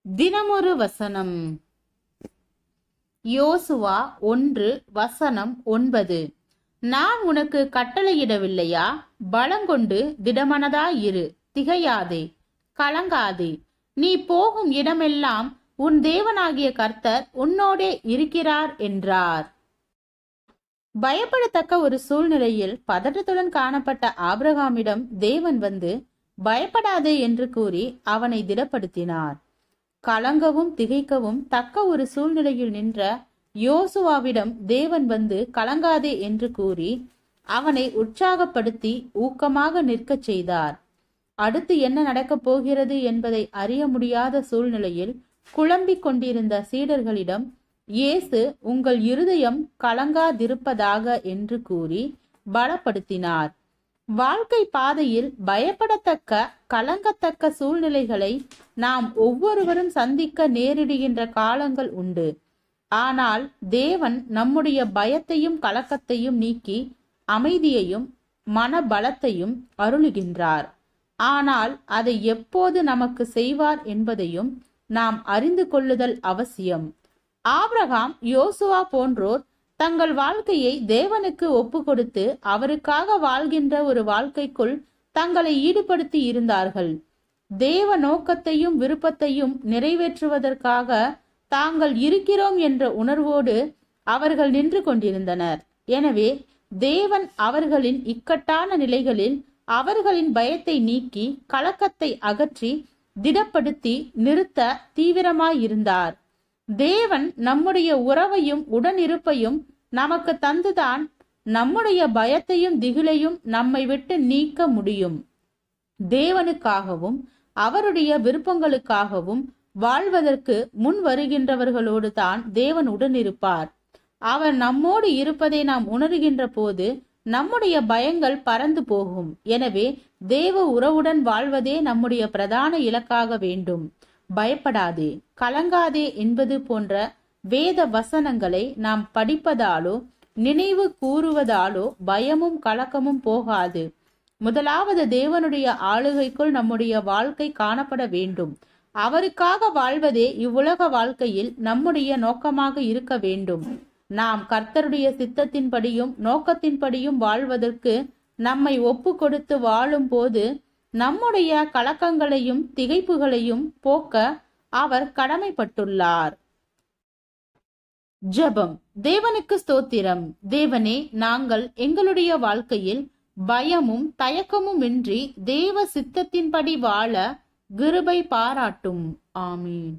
தினமொரு வசனம். யோசுவா 1:9. நான் உனக்கு கட்டளையிடவில்லையா? பலங்கொண்டு திடமனதாயிரு, திகையாதே, கலங்காதே. நீ போகும் இடமெல்லாம் உன் தேவனாகிய கர்த்தர் உன்னோடே இருக்கிறார் என்றார். பயப்படத்தக்க ஒரு சூழ்நிலையில் பதற்றத்துடன் காணப்பட்ட ஆபிரகாமிடம் தேவன் வந்து பயப்படாதே என்று கூறி அவனை திடப்படுத்தினார். கலங்கவும் திகைக்கவும் தக்க ஒரு சூழ்நிலையில் நின்ற யோசுவாவிடம் தேவன் வந்து கலங்காதே என்று கூறி அவனை உற்சாகப்படுத்தி ஊக்கமாக நிற்கச் செய்தார். அடுத்து என்ன நடக்கப் போகிறது என்பதை அறிய முடியாத சூழ்நிலையில் குழம்பிக் கொண்டிருந்த சீடர்களிடம் இயேசு உங்கள் இருதயம் கலங்காதிருப்பதாக என்று கூறி பலப்படுத்தினார். வாழ்க்கை பாதையில் பயப்படத்தக்க கலங்கத்தக்க சூழ்நிலைகளை நாம் ஒவ்வொருவரும் சந்திக்க நேரிடுகின்ற காலங்கள் உண்டு. ஆனால் தேவன் நம்முடைய பயத்தையும் கலக்கத்தையும் நீக்கி அமைதியையும் மனபலத்தையும் அருளுகின்றார். ஆனால் அதை எப்போது நமக்கு செய்வார் என்பதையும் நாம் அறிந்து கொள்ளுதல் அவசியம். ஆபிரகாம், யோசுவா போன்றோர் தங்கள் வாழ்க்கையை தேவனுக்கு ஒப்பு கொடுத்து அவருக்காக வாழ்கின்ற ஒரு வாழ்க்கைக்குள் தங்களை ஈடுபடுத்தி இருந்தார்கள். தேவ நோக்கத்தையும் விருப்பத்தையும் நிறைவேற்றுவதற்காக தாங்கள் இருக்கிறோம் என்ற உணர்வோடு அவர்கள் நின்று கொண்டிருந்தனர். எனவே தேவன் அவர்களின் இக்கட்டான நிலைகளில் அவர்களின் பயத்தை நீக்கி கலக்கத்தை அகற்றி திடப்படுத்தி நிறுத்த தீவிரமாயிருந்தார். தேவன் நம்முடைய உறவையும் உடனிருப்பையும் நமக்கு தந்துதான் நம்முடைய பயத்தையும் திகிலையும் நம்மை விட்டு நீக்க முடியும். தேவனுக்காகவும் அவருடைய விருப்பங்களுக்காகவும் வாழ்வதற்கு முன் வருகின்றவர்களோடு தான் தேவன் உடனிருப்பார். அவர் நம்மோடு இருப்பதை நாம் உணர்கின்ற போது நம்முடைய பயங்கள் பறந்து போகும். எனவே தேவ உறவுடன் வாழ்வதே நம்முடைய பிரதான இலக்காக வேண்டும். பயப்படாதே, கலங்காதே என்பது போன்ற வேத வசனங்களை நாம் படிப்பதாலோ நினைவு கூறுவதாலோ பயமும் கலக்கமும் போகாது. முதலாவது தேவனுடைய ஆளுகைக்குள் நம்முடைய வாழ்க்கை காணப்பட வேண்டும். அவருக்காக வாழ்வதே இவ்வுலக வாழ்க்கையில் நம்முடைய நோக்கமாக இருக்க வேண்டும். நாம் கர்த்தருடைய சித்தத்தின்படியும் நோக்கத்தின்படியும் வாழ்வதற்கு நம்மை ஒப்பு கொடுத்து வாழும் போது நம்முடைய கலக்கங்களையும் திகைப்புகளையும் போக்க அவர் கடமைப்பட்டுள்ளார். ஜெபம். தேவனுக்கு ஸ்தோத்திரம். தேவனே, நாங்கள் எங்களுடைய வாழ்க்கையில் பயமும் தயக்கமுமின்றி தேவ சித்தத்தின்படி வாழ கிருபை பாராட்டும். ஆமீன்.